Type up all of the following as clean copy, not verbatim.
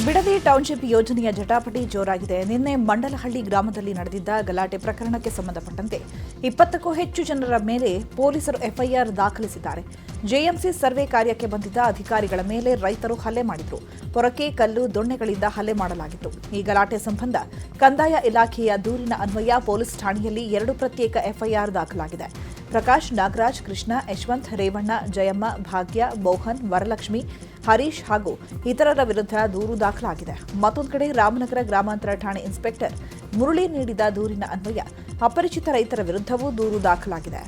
Bidadi township ಯೋಜನೆಯ ಜಟಾಪಟಿ ಜೋರಾಗಿದೆ. ನಿನ್ನೆ ಮಂಡಲಹಳ್ಳಿ ಗ್ರಾಮದಲ್ಲಿ ನಡೆದಿದ್ದ ಗಲಾಟೆ ಪ್ರಕರಣಕ್ಕೆ ಸಂಬಂಧಪಟ್ಟಂತೆ 20ಕ್ಕೂ ಹೆಚ್ಚು ಜನರ ಮೇಲೆ ಪೊಲೀಸರು ಎಫ್ಐಆರ್ ದಾಖಲಿಸಿದ್ದಾರೆ. ಜೆಎಂಸಿ ಸರ್ವೆ ಕಾರ್ಯಕ್ಕೆ ಬಂದಿದ್ದ ಅಧಿಕಾರಿಗಳ ಮೇಲೆ ರೈತರು ಹಲ್ಲೆ ಮಾಡಿದ್ರು. ಪೊರಕೆ, ಕಲ್ಲು, ದೊಣ್ಣೆಗಳಿಂದ ಹಲ್ಲೆ ಮಾಡಲಾಗಿತ್ತು. ಈ ಗಲಾಟೆ ಸಂಬಂಧ ಕಂದಾಯ ಇಲಾಖೆಯ ದೂರಿನ ಅನ್ವಯ ಪೊಲೀಸ್ ಠಾಣೆಯಲ್ಲಿ 2 ಪ್ರತ್ಯೇಕ ಎಫ್ಐಆರ್ ದಾಖಲಾಗಿದೆ. ಪ್ರಕಾಶ್, ನಾಗರಾಜ್, ಕೃಷ್ಣ, ಯಶವಂತ್, ರೇವಣ್ಣ, ಜಯಮ್ಮ, ಭಾಗ್ಯ, ಮೋಹನ್, ವರಲಕ್ಷ್ಮಿ, ಹರೀಶ್ ಹಾಗೂ ಇತರರ ವಿರುದ್ಧ ದೂರು ದಾಖಲಾಗಿದೆ. ಮತ್ತೊಂದು ಕಡೆ ರಾಮನಗರ ಗ್ರಾಮಾಂತರ ಠಾಣೆ ಇನ್ಸ್ಪೆಕ್ಟರ್ ಮುರಳಿ ನೀಡಿದ ದೂರಿನ ಅನ್ವಯ ಅಪರಿಚಿತ ರೈತರ ವಿರುದ್ಧವೂ ದೂರು ದಾಖಲಾಗಿದೆ.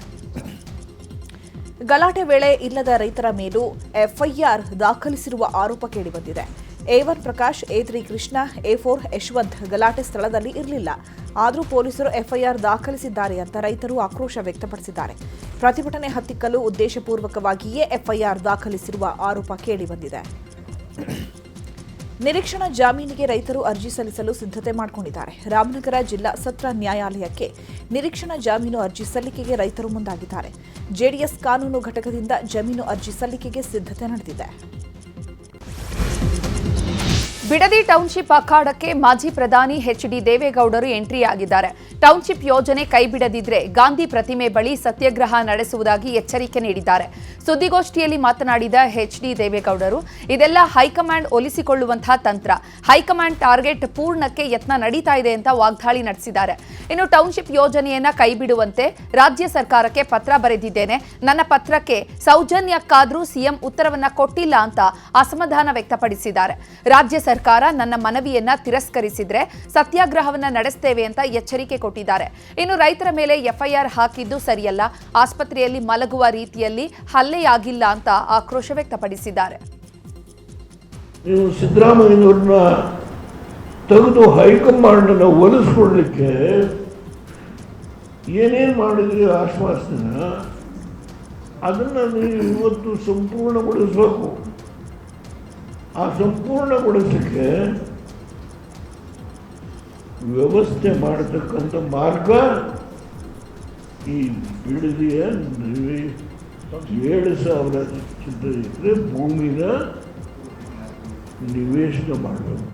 ಗಲಾಟೆ ವೇಳೆ ಇಲ್ಲದ ರೈತರ ಮೇಲೂ ಎಫ್ಐಆರ್ ದಾಖಲಿಸಿರುವ ಆರೋಪ ಕೇಳಿಬಂದಿದೆ. A1 Prakash, A3 Krishna, A4 Yashwant ಗಲಾಟೆ ಸ್ಥಳದಲ್ಲಿ ಇರಲಿಲ್ಲ. ಆದರೂ ಪೊಲೀಸರು ಎಫ್ಐಆರ್ ದಾಖಲಿಸಿದ್ದಾರೆ ಅಂತ ರೈತರು ಆಕ್ರೋಶ ವ್ಯಕ್ತಪಡಿಸಿದ್ದಾರೆ. ಪ್ರತಿಭಟನೆ ಹತ್ತಿಕ್ಕಲು ಉದ್ದೇಶಪೂರ್ವಕವಾಗಿಯೇ ಎಫ್ಐಆರ್ ದಾಖಲಿಸಿರುವ ಆರೋಪ ಕೇಳಿಬಂದಿದೆ. ನಿರೀಕ್ಷಣಾ ಜಾಮೀನಿಗೆ ರೈತರು ಅರ್ಜಿ ಸಲ್ಲಿಸಲು ಸಿದ್ಧತೆ ಮಾಡಿಕೊಂಡಿದ್ದಾರೆ. ರಾಮನಗರ ಜಿಲ್ಲಾ ಸತ್ರ ನ್ಯಾಯಾಲಯಕ್ಕೆ ನಿರೀಕ್ಷಣಾ ಜಾಮೀನು ಅರ್ಜಿ ಸಲ್ಲಿಕೆಗೆ ರೈತರು ಮುಂದಾಗಿದ್ದಾರೆ. ಜೆಡಿಎಸ್ ಕಾನೂನು ಘಟಕದಿಂದ ಜಮೀನು ಅರ್ಜಿ ಸಲ್ಲಿಕೆಗೆ ಸಿದ್ಧತೆ ನಡೆದಿದೆ. ಬಿಡದಿ ಟೌನ್ಶಿಪ್ ಅಖಾಡಕ್ಕೆ ಮಾಜಿ ಪ್ರಧಾನಿ ಎಚ್.ಡಿ. ದೇವೇಗೌಡರು ಎಂಟ್ರಿಯಾಗಿದ್ದಾರೆ. ಟೌನ್ಶಿಪ್ ಯೋಜನೆ ಕೈಬಿಡದಿದ್ರೆ ಗಾಂಧಿ ಪ್ರತಿಮೆ ಬಳಿ ಸತ್ಯಾಗ್ರಹ ನಡೆಸುವುದಾಗಿ ಎಚ್ಚರಿಕೆ ನೀಡಿದ್ದಾರೆ. ಸುದ್ದಿಗೋಷ್ಠಿಯಲ್ಲಿ ಮಾತನಾಡಿದ ಎಚ್.ಡಿ. ದೇವೇಗೌಡರು, ಇದೆಲ್ಲ ಹೈಕಮಾಂಡ್ ಒಲಿಸಿಕೊಳ್ಳುವಂತಹ ತಂತ್ರ. ಹೈಕಮಾಂಡ್ ಟಾರ್ಗೆಟ್ ಪೂರ್ಣಕ್ಕೆ ಯತ್ನ ನಡೀತಾ ಇದೆ ಅಂತ ವಾಗ್ದಾಳಿ ನಡೆಸಿದ್ದಾರೆ. ಇನ್ನು ಟೌನ್ಶಿಪ್ ಯೋಜನೆಯನ್ನ ಕೈಬಿಡುವಂತೆ ರಾಜ್ಯ ಸರ್ಕಾರಕ್ಕೆ ಪತ್ರ ಬರೆದಿದ್ದೇನೆ. ನನ್ನ ಪತ್ರಕ್ಕೆ ಸೌಜನ್ಯಕ್ಕಾದರೂ ಸಿಎಂ ಉತ್ತರವನ್ನ ಕೊಟ್ಟಿಲ್ಲ ಅಂತ ಅಸಮಾಧಾನ ವ್ಯಕ್ತಪಡಿಸಿದ್ದಾರೆ. ರಾಜ್ಯ ಸರ್ಕಾರ ನನ್ನ ಮನವಿಯನ್ನ ತಿರಸ್ಕರಿಸಿದ್ರೆ ಸತ್ಯಾಗ್ರಹವನ್ನ ನಡೆಸ್ತೇವೆ ಅಂತ ಎಚ್ಚರಿಕೆ ಕೊಟ್ಟಿದ್ದಾರೆ. ಇನ್ನು ರೈತರ ಮೇಲೆ ಎಫ್ಐಆರ್ ಹಾಕಿದ್ದು ಸರಿಯಲ್ಲ, ಆಸ್ಪತ್ರೆಯಲ್ಲಿ ಮಲಗುವ ರೀತಿಯಲ್ಲಿ ಹಲ್ಲೆಯಾಗಿಲ್ಲ ಅಂತ ಆಕ್ರೋಶ ವ್ಯಕ್ತಪಡಿಸಿದ್ದಾರೆ. ನೀವು ಸಿದ್ದರಾಮಯ್ಯನವ್ರನ್ನ ತೆಗೆದು ಹೈಕಮಾಂಡ್ ಅನ್ನು ಒಲಿಸ್ಕೊಡ್ಲಿಕ್ಕೆ ಏನೇನು ಮಾಡಿದ್ರಿ ಆಶ್ವಾಸನ, ಅದನ್ನು ನೀವು ಇವತ್ತು ಸಂಪೂರ್ಣಗೊಳಿಸಬೇಕು. ಆ ಸಂಪೂರ್ಣಗೊಳಿಸಕ್ಕೆ ವ್ಯವಸ್ಥೆ ಮಾಡತಕ್ಕಂಥ ಮಾರ್ಗ ಈ ಬಿಡದಿಯ 7,000 ಚಿತ್ರ ಭೂಮಿನ ನಿವೇಶನ ಮಾಡಬೇಕು.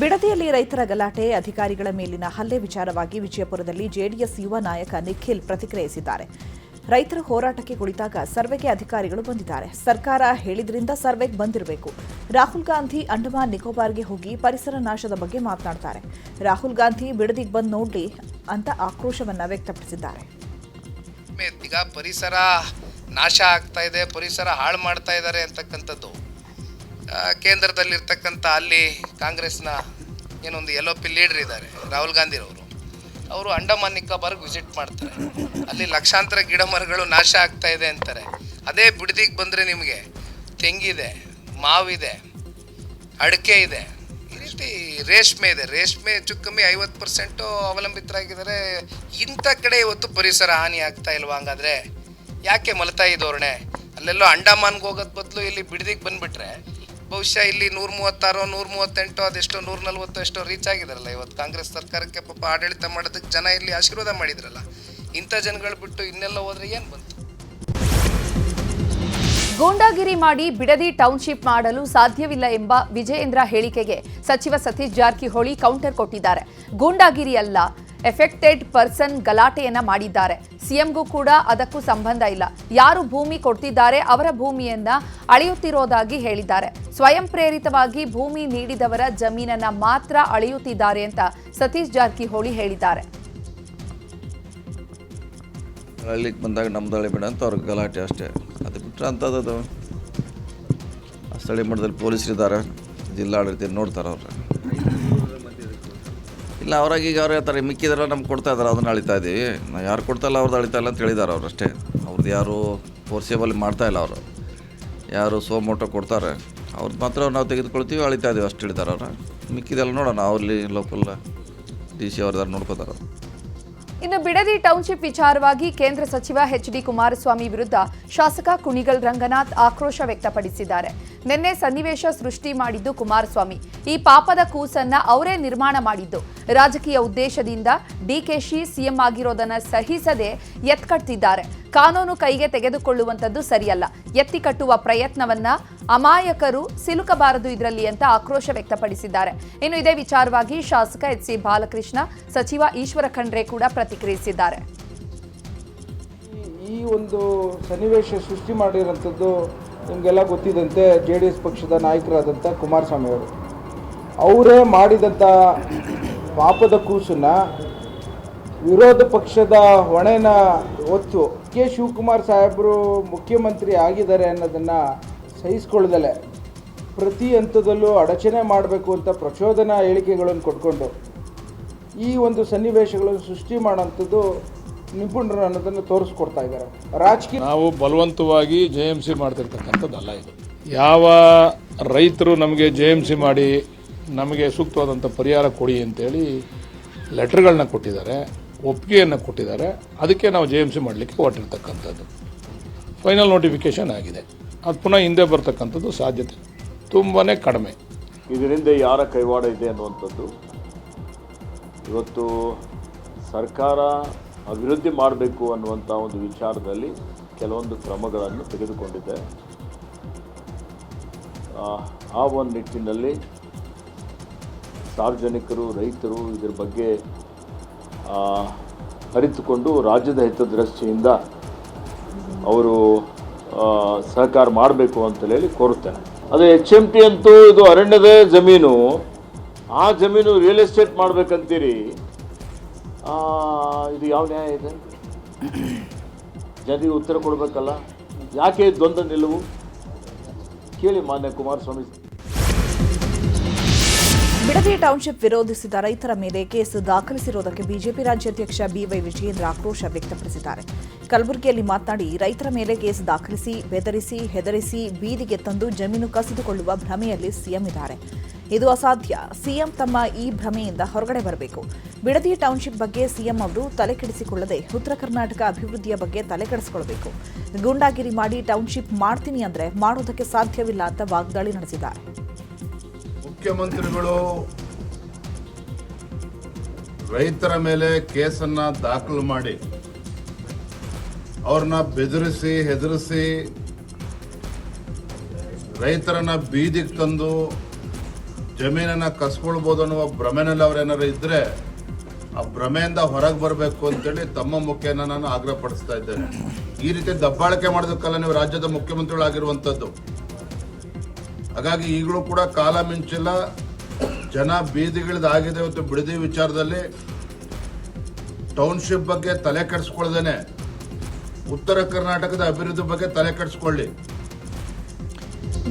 ಬಿಡದಿಯಲ್ಲಿ ರೈತರ ಗಲಾಟೆ, ಅಧಿಕಾರಿಗಳ ಮೇಲಿನ ಹಲ್ಲೆ ವಿಚಾರವಾಗಿ ವಿಜಯಪುರದಲ್ಲಿ ಜೆಡಿಎಸ್ ಯುವ ನಾಯಕ ನಿಖಿಲ್ ಪ್ರತಿಕ್ರಿಯಿಸಿದ್ದಾರೆ. ರೈತರ ಹೋರಾಟಕ್ಕೆ ಕುಳಿತಾಗ ಸರ್ವೆಗೆ ಅಧಿಕಾರಿಗಳು ಬಂದಿದ್ದಾರೆ. ಸರ್ಕಾರ ಹೇಳಿದ್ರಿಂದ ಸರ್ವೆಗೆ ಬಂದಿರಬೇಕು. ರಾಹುಲ್ ಗಾಂಧಿ ಅಂಡಮಾನ್ ನಿಕೋಬಾರ್ಗೆ ಹೋಗಿ ಪರಿಸರ ನಾಶದ ಬಗ್ಗೆ ಮಾತನಾಡ್ತಾರೆ. ರಾಹುಲ್ ಗಾಂಧಿ ಬಿಡದಿಗೆ ಬಂದು ನೋಡ್ಲಿ ಅಂತ ಆಕ್ರೋಶವನ್ನ ವ್ಯಕ್ತಪಡಿಸಿದ್ದಾರೆ. ಈಗ ಪರಿಸರ ನಾಶ ಆಗ್ತಾ ಇದೆ, ಪರಿಸರ ಹಾಳು ಮಾಡ್ತಾ ಇದ್ದಾರೆ ಅಂತಕ್ಕಂಥದ್ದು ಕೇಂದ್ರದಲ್ಲಿರ್ತಕ್ಕಂಥ ಅಲ್ಲಿ ಕಾಂಗ್ರೆಸ್ನ ಏನೊಂದು LOP ಲೀಡರ್ ಇದ್ದಾರೆ ರಾಹುಲ್ ಗಾಂಧಿರವರು. ಅವರು ಅಂಡಮಾನ್ ನಿಕೋಬಾರ್ಗೆ ವಿಸಿಟ್ ಮಾಡ್ತಾರೆ. ಅಲ್ಲಿ ಲಕ್ಷಾಂತರ ಗಿಡ ಮರಗಳು ನಾಶ ಆಗ್ತಾ ಇದೆ ಅಂತಾರೆ. ಅದೇ ಬಿಡದಿಗೆ ಬಂದರೆ ನಿಮಗೆ ತೆಂಗಿದೆ, ಮಾವಿದೆ, ಅಡಿಕೆ ಇದೆ, ಈ ರೀತಿ ರೇಷ್ಮೆ ಇದೆ. ರೇಷ್ಮೆ ಹೆಚ್ಚು ಕಮ್ಮಿ 50% ಅವಲಂಬಿತರಾಗಿದ್ದಾರೆ. ಇಂಥ ಕಡೆ ಇವತ್ತು ಪರಿಸರ ಹಾನಿ ಆಗ್ತಾ ಇಲ್ವಾ? ಹಂಗಾದ್ರೆ ಯಾಕೆ ಮಲತಾಯಿ ಧೋರಣೆ? ಅಲ್ಲೆಲ್ಲೋ ಅಂಡಮಾನ್ಗೆ ಹೋಗೋದು ಬದಲು ಇಲ್ಲಿ ಬಿಡದಿಗೆ ಬಂದುಬಿಟ್ರೆ ಬಹುಶಃ ಇಲ್ಲಿ 136, 138 ಅದೆಷ್ಟೋ 140 ಎಷ್ಟೋ ರೀಚ್ ಆಗಿದಾರಲ್ಲ. ಇವತ್ತು ಕಾಂಗ್ರೆಸ್ ಸರ್ಕಾರಕ್ಕೆ ಪಾಪ ಆಡಳಿತ ಮಾಡೋದಕ್ಕೆ ಜನ ಇಲ್ಲಿ ಆಶೀರ್ವಾದ ಮಾಡಿದ್ರಲ್ಲ. ಇಂಥ ಜನಗಳು ಬಿಟ್ಟು ಇನ್ನೆಲ್ಲ ಹೋದ್ರೆ ಏನು ಬಂತು? ಗೂಂಡಾಗಿರಿ ಮಾಡಿ ಬಿಡದಿ ಟೌನ್ಶಿಪ್ ಮಾಡಲು ಸಾಧ್ಯವಿಲ್ಲ ಎಂಬ ವಿಜಯೇಂದ್ರ ಹೇಳಿಕೆಗೆ ಸಚಿವ ಸತೀಶ್ ಜಾರಕಿಹೊಳಿ ಕೌಂಟರ್ ಕೊಟ್ಟಿದ್ದಾರೆ. ಗೂಂಡಾಗಿರಿ ಅಲ್ಲ, ಎಫೆಕ್ಟೆಡ್ ಪರ್ಸನ್ ಗಲಾಟೆಯನ್ನ ಮಾಡಿದ್ದಾರೆ. ಸಿಎಂಗೂ ಕೂಡ ಅದಕ್ಕೂ ಸಂಬಂಧ ಇಲ್ಲ. ಯಾರು ಭೂಮಿ ಕೊಡ್ತಿದ್ದಾರೆ ಅವರ ಭೂಮಿಯನ್ನ ಅಳೆಯುತ್ತಿರೋದಾಗಿ ಹೇಳಿದ್ದಾರೆ. ಸ್ವಯಂ ಪ್ರೇರಿತವಾಗಿ ಭೂಮಿ ನೀಡಿದವರ ಜಮೀನನ್ನ ಮಾತ್ರ ಅಳೆಯುತ್ತಿದ್ದಾರೆ ಅಂತ ಸತೀಶ್ ಜಾರಕಿಹೊಳಿ ಹೇಳಿದ್ದಾರೆ. ಅಳಿಲಿಕ್ಕೆ ಬಂದಾಗ ನಮ್ದು ಅಳಿಬೇಡ ಅಂತ ಅವ್ರಿಗೆ ಗಲಾಟೆ ಅಷ್ಟೇ. ಅದು ಬಿಟ್ಟರೆ ಅಂಥದ್ದು ಸ್ಥಳೀಯ ಮಟ್ಟದಲ್ಲಿ ಪೊಲೀಸರಿದ್ದಾರೆ, ಜಿಲ್ಲಾಡಳಿತ ನೋಡ್ತಾರೆ ಅವ್ರು. ಇಲ್ಲ ಅವ್ರಾಗ ಈಗ ಅವ್ರು ಹೇಳ್ತಾರೆ ಮಿಕ್ಕಿದಾರ ನಮ್ಗೆ ಕೊಡ್ತಾ ಇದ್ದಾರೆ, ಅದನ್ನು ಅಳಿತಾ ಇದ್ದೀವಿ. ನಾವು ಯಾರು ಕೊಡ್ತಾ ಇಲ್ಲ ಅವ್ರದ್ದು ಅಳಿತಾ ಇಲ್ಲ ಅಂತ ಹೇಳಿದ್ದಾರೆ ಅವ್ರು ಅಷ್ಟೇ. ಅವ್ರದ್ದು ಯಾರು ಫೋರ್ಸೇಬಲ್ ಮಾಡ್ತಾ ಇಲ್ಲ. ಅವರು ಯಾರು ಸೋಮೋಟೋ ಕೊಡ್ತಾರೆ ಅವ್ರದ್ದು ಮಾತ್ರ ನಾವು ತೆಗೆದುಕೊಳ್ತೀವಿ, ಅಳಿತಾ ಇದ್ದೀವಿ ಅಷ್ಟು ಹೇಳಿದ್ದಾರೆ ಅವ್ರು. ಮಿಕ್ಕಿದೆಲ್ಲ ನೋಡೋಣ, ಅವ್ರಲ್ಲಿ ಲೋಕಲ್ DC ಅವ್ರದಾರು ನೋಡ್ಕೋತಾರೆ. ಇನ್ನು ಬಿಡದಿ ಟೌನ್ಶಿಪ್ ವಿಚಾರವಾಗಿ ಕೇಂದ್ರ ಸಚಿವ ಎಚ್.ಡಿ. ಕುಮಾರಸ್ವಾಮಿ ವಿರುದ್ಧ ಶಾಸಕ ಕುಣಿಗಲ್ ರಂಗನಾಥ್ ಆಕ್ರೋಶ ವ್ಯಕ್ತಪಡಿಸಿದ್ದಾರೆ. ನಿನ್ನೆ ಸನ್ನಿವೇಶ ಸೃಷ್ಟಿ ಮಾಡಿದ್ದು ಕುಮಾರಸ್ವಾಮಿ. ಈ ಪಾಪದ ಕೂಸನ್ನ ಅವರೇ ನಿರ್ಮಾಣ ಮಾಡಿದ್ದು. ರಾಜಕೀಯ ಉದ್ದೇಶದಿಂದ ಡಿಕೆಶಿ ಸಿಎಂ ಆಗಿರೋದನ್ನ ಸಹಿಸದೆ ಎತ್ಕಟ್ತಿದ್ದಾರೆ. ಕಾನೂನು ಕೈಗೆ ತೆಗೆದುಕೊಳ್ಳುವಂಥದ್ದು ಸರಿಯಲ್ಲ. ಎತ್ತಿ ಕಟ್ಟುವ ಪ್ರಯತ್ನವನ್ನ ಅಮಾಯಕರು ಸಿಲುಕಬಾರದು ಇದರಲ್ಲಿ ಅಂತ ಆಕ್ರೋಶ ವ್ಯಕ್ತಪಡಿಸಿದ್ದಾರೆ. ಇನ್ನು ಇದೇ ವಿಚಾರವಾಗಿ ಶಾಸಕ ಎಚ್.ಸಿ. ಬಾಲಕೃಷ್ಣ, ಸಚಿವ ಈಶ್ವರ ಖಂಡ್ರೆ ಕೂಡ ಪ್ರತಿಕ್ರಿಯಿಸಿದ್ದಾರೆ. ಈ ಒಂದು ಸನ್ನಿವೇಶ ಸೃಷ್ಟಿ ಮಾಡಿರೋಂಥದ್ದು ನಿಮಗೆಲ್ಲ ಗೊತ್ತಿದ್ದಂತೆ JDS ಪಕ್ಷದ ನಾಯಕರಾದಂಥ ಕುಮಾರಸ್ವಾಮಿ ಅವರೇ ಮಾಡಿದಂಥ ಪಾಪದ ಕೂಸನ್ನು ವಿರೋಧ ಪಕ್ಷದ ಹೊಣೆನ ಹೊತ್ತು ಕೆ ಶಿವಕುಮಾರ್ ಸಾಹೇಬರು ಮುಖ್ಯಮಂತ್ರಿ ಆಗಿದ್ದಾರೆ ಅನ್ನೋದನ್ನು ಸಹಿಸ್ಕೊಳ್ಳದಲೆ ಪ್ರತಿ ಹಂತದಲ್ಲೂ ಅಡಚಣೆ ಮಾಡಬೇಕು ಅಂತ ಪ್ರಚೋದನಾ ಹೇಳಿಕೆಗಳನ್ನು ಕೊಟ್ಕೊಂಡು ಈ ಒಂದು ಸನ್ನಿವೇಶಗಳನ್ನು ಸೃಷ್ಟಿ ಮಾಡೋಂಥದ್ದು ನಿಪುಣರು ಅನ್ನೋದನ್ನು ತೋರಿಸ್ಕೊಡ್ತಾ ಇದ್ದಾರೆ. ರಾಜಕೀಯ ನಾವು ಬಲವಂತವಾಗಿ JMC ಮಾಡ್ತಿರ್ತಕ್ಕಂಥದ್ದಲ್ಲ. ಇದು ಯಾವ ರೈತರು ನಮಗೆ JMC ಮಾಡಿ ನಮಗೆ ಸೂಕ್ತವಾದಂಥ ಪರಿಹಾರ ಕೊಡಿ ಅಂತೇಳಿ ಲೆಟರ್ಗಳನ್ನ ಕೊಟ್ಟಿದ್ದಾರೆ, ಒಪ್ಪಿಗೆಯನ್ನು ಕೊಟ್ಟಿದ್ದಾರೆ. ಅದಕ್ಕೆ ನಾವು JMC ಮಾಡಲಿಕ್ಕೆ ಹೊರಟಿರ್ತಕ್ಕಂಥದ್ದು. ಫೈನಲ್ ನೋಟಿಫಿಕೇಶನ್ ಆಗಿದೆ. ಅದು ಪುನಃ ಹಿಂದೆ ಬರ್ತಕ್ಕಂಥದ್ದು ಸಾಧ್ಯತೆ ತುಂಬಾ ಕಡಿಮೆ. ಇದರಿಂದ ಯಾರ ಕೈವಾಡ ಇದೆ ಅನ್ನುವಂಥದ್ದು ಇವತ್ತು ಸರ್ಕಾರ ಅಭಿವೃದ್ಧಿ ಮಾಡಬೇಕು ಅನ್ನುವಂಥ ಒಂದು ವಿಚಾರದಲ್ಲಿ ಕೆಲವೊಂದು ಕ್ರಮಗಳನ್ನು ತೆಗೆದುಕೊಂಡಿದೆ. ಆ ಒಂದು ನಿಟ್ಟಿನಲ್ಲಿ ಸಾರ್ವಜನಿಕರು, ರೈತರು ಇದರ ಬಗ್ಗೆ ಅರಿತುಕೊಂಡು ರಾಜ್ಯದ ಹಿತದೃಷ್ಟಿಯಿಂದ ಅವರು ಸಹಕಾರ ಮಾಡಬೇಕು ಅಂತೇಳಿ ಕೋರುತ್ತೇನೆ. ಅದೇ HMT ಅಂತೂ ಇದು ಅರಣ್ಯದ ಜಮೀನು. ಆ ಜಮೀನು ರಿಯಲ್ ಎಸ್ಟೇಟ್ ಮಾಡಬೇಕಂತೀರಿ. ಇದು ಯಾವ ನ್ಯಾಯ ಇದೆ? ಜನರಿಗೆ ಉತ್ತರ ಕೊಡಬೇಕಲ್ಲ. ಯಾಕೆ ದ್ವಂದ್ವ ನಿಲುವು ಕೇಳಿ ಮಾನ್ಯ ಕುಮಾರಸ್ವಾಮಿ. ಬಿಡದಿ ಟೌನ್ಶಿಪ್ ವಿರೋಧಿಸಿದ ರೈತರ ಮೇಲೆ ಕೇಸ್ ದಾಖಲಿಸಿರುವುದಕ್ಕೆ ಬಿಜೆಪಿ ರಾಜ್ಯಾಧ್ಯಕ್ಷ BY ವಿಜಯೇಂದ್ರ ಆಕ್ರೋಶ ವ್ಯಕ್ತಪಡಿಸಿದ್ದಾರೆ. ಕಲಬುರಗಿಯಲ್ಲಿ ಮಾತನಾಡಿ, ರೈತರ ಮೇಲೆ ಕೇಸ್ ದಾಖಲಿಸಿ, ಬೆದರಿಸಿ, ಹೆದರಿಸಿ ಬೀದಿಗೆ ತಂದು ಜಮೀನು ಕಸಿದುಕೊಳ್ಳುವ ಭ್ರಮೆಯಲ್ಲಿ ಸಿಎಂ ಇದ್ದಾರೆ. ಇದು ಅಸಾಧ್ಯ. ಸಿಎಂ ತಮ್ಮ ಈ ಭ್ರಮೆಯಿಂದ ಹೊರಗಡೆ ಬರಬೇಕು. ಬಿಡದಿ ಟೌನ್ಶಿಪ್ ಬಗ್ಗೆ ಸಿಎಂ ಅವರು ತಲೆಕೆಡಿಸಿಕೊಳ್ಳದೆ ಉತ್ತರ ಕರ್ನಾಟಕ ಅಭಿವೃದ್ಧಿಯ ಬಗ್ಗೆ ತಲೆಕೆಡಿಸಿಕೊಳ್ಳಬೇಕು. ಗೂಂಡಾಗಿರಿ ಮಾಡಿ ಟೌನ್ಶಿಪ್ ಮಾಡ್ತೀನಿ ಅಂದ್ರೆ ಮಾಡೋದಕ್ಕೆ ಸಾಧ್ಯವಿಲ್ಲ ಅಂತ ವಾಗ್ದಾಳಿ ನಡೆಸಿದ್ದಾರೆ. ಮುಖ್ಯಮಂತ್ರಿಗಳು ರೈತರ ಮೇಲೆ ಕೇಸನ್ನ ದಾಖಲು ಮಾಡಿ ಅವ್ರನ್ನ ಬೆದರಿಸಿ, ಹೆದರಿಸಿ ರೈತರನ್ನ ಬೀದಿಗೆ ತಂದು ಜಮೀನನ್ನ ಕಸ್ಕೊಳ್ಬೋದು ಅನ್ನುವ ಭ್ರಮೆನಲ್ಲಿ ಅವ್ರೇನಾರು ಇದ್ರೆ ಆ ಭ್ರಮೆಯಿಂದ ಹೊರಗೆ ಬರಬೇಕು ಅಂತೇಳಿ ತಮ್ಮ ಮುಖೇನ ನಾನು ಆಗ್ರಹ ಪಡಿಸ್ತಾ ಇದ್ದೇನೆ. ಈ ರೀತಿ ದಬ್ಬಾಳಿಕೆ ಮಾಡೋದಕ್ಕಲ್ಲ ನೀವು ರಾಜ್ಯದ ಮುಖ್ಯಮಂತ್ರಿಗಳಾಗಿರುವಂಥದ್ದು. ಹಾಗಾಗಿ ಈಗಲೂ ಕೂಡ ಕಾಲ ಮಿಂಚಿಲ್ಲ. ಜನ ಬೀದಿಗಿಳಿದಾಗಿದೆ. ಇವತ್ತು ಬಿಡದಿ ವಿಚಾರದಲ್ಲಿ ಟೌನ್ಶಿಪ್ ಬಗ್ಗೆ ತಲೆ ಕೆಡಿಸ್ಕೊಳ್ದೇನೆ ಉತ್ತರ ಕರ್ನಾಟಕದ ಅಭಿವೃದ್ಧಿ ಬಗ್ಗೆ ತಲೆ ಕೆಡಿಸ್ಕೊಳ್ಳಿ.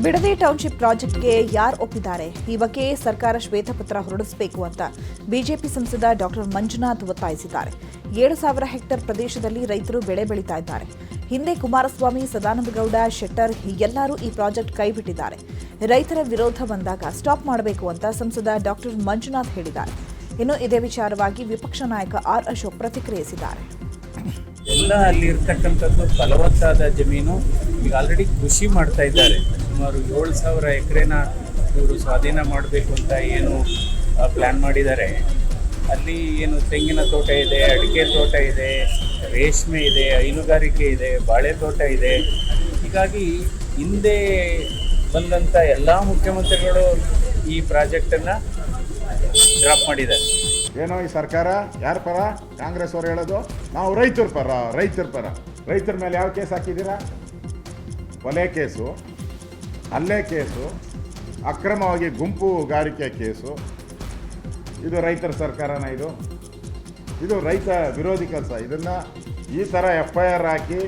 ಬಿಡದಿ ಟೌನ್ಶಿಪ್ ಪ್ರಾಜೆಕ್ಟ್ಗೆ ಯಾರು ಒಪ್ಪಿದ್ದಾರೆ? ಈ ಬಗ್ಗೆ ಸರ್ಕಾರ ಶ್ವೇತಪತ್ರ ಹೊರಡಿಸಬೇಕು ಅಂತ ಬಿಜೆಪಿ ಸಂಸದ ಡಾಕ್ಟರ್ ಮಂಜುನಾಥ್ ಒತ್ತಾಯಿಸಿದ್ದಾರೆ. 7,000 ಹೆಕ್ಟೇರ್ ಪ್ರದೇಶದಲ್ಲಿ ರೈತರು ಬೆಳೆ ಬೆಳೀತಾ ಇದ್ದಾರೆ. ಹಿಂದೆ ಕುಮಾರಸ್ವಾಮಿ, ಸದಾನಂದಗೌಡ, ಶೆಟ್ಟರ್ ಎಲ್ಲರೂ ಈ ಪ್ರಾಜೆಕ್ಟ್ ಕೈಬಿಟ್ಟಿದ್ದಾರೆ. ರೈತರ ವಿರೋಧ ಬಂದಾಗ ಸ್ಟಾಪ್ ಮಾಡಬೇಕು ಅಂತ ಸಂಸದ ಡಾಕ್ಟರ್ ಮಂಜುನಾಥ್ ಹೇಳಿದ್ದಾರೆ. ಇನ್ನು ಇದೇ ವಿಚಾರವಾಗಿ ವಿಪಕ್ಷ ನಾಯಕ R. ಅಶೋಕ್ ಪ್ರತಿಕ್ರಿಯಿಸಿದ್ದಾರೆ. ಎಲ್ಲ ಅಲ್ಲಿ ಇರ್ತಕ್ಕಂಥದ್ದು ಫಲವತ್ತಾದ ಜಮೀನು. ಈಗ ಆಲ್ರೆಡಿ ಕೃಷಿ ಮಾಡ್ತಾ ಇದ್ದಾರೆ. ಸುಮಾರು 7,000 ಎಕರೆನ ಇವರು ಸ್ವಾಧೀನ ಮಾಡಬೇಕು ಅಂತ ಏನು ಪ್ಲ್ಯಾನ್ ಮಾಡಿದ್ದಾರೆ. ಅಲ್ಲಿ ಏನು ತೆಂಗಿನ ತೋಟ ಇದೆ, ಅಡಿಕೆ ತೋಟ ಇದೆ, ರೇಷ್ಮೆ ಇದೆ, ಹೈನುಗಾರಿಕೆ ಇದೆ, ಬಾಳೆ ತೋಟ ಇದೆ. ಹೀಗಾಗಿ ಹಿಂದೆ ಬಂದಂಥ ಎಲ್ಲ ಮುಖ್ಯಮಂತ್ರಿಗಳು ಈ ಪ್ರಾಜೆಕ್ಟನ್ನು ಡ್ರಾಪ್ ಮಾಡಿದ್ದಾರೆ. ಏನೋ ಈ ಸರ್ಕಾರ ಯಾರ ಪರ? ಕಾಂಗ್ರೆಸ್ ಅವರು ಹೇಳೋದು ನಾವು ರೈತರ ಪರ, ರೈತರ ಪರ. ರೈತರ ಮೇಲೆ ಯಾವ ಕೇಸ್ ಹಾಕಿದ್ದೀರಾ? ಕೊಲೆ ಕೇಸು, ಹಲ್ಲೆ ಕೇಸು, ಅಕ್ರಮವಾಗಿ ಗುಂಪುಗಾರಿಕೆ ಕೇಸು. ಇದು ರೈತರ ಸರ್ಕಾರನ? ಇದು ರೈತ ವಿರೋಧಿ ಕೆಲಸ. ಇದನ್ನು ಈ ಥರ FIR ಹಾಕಿ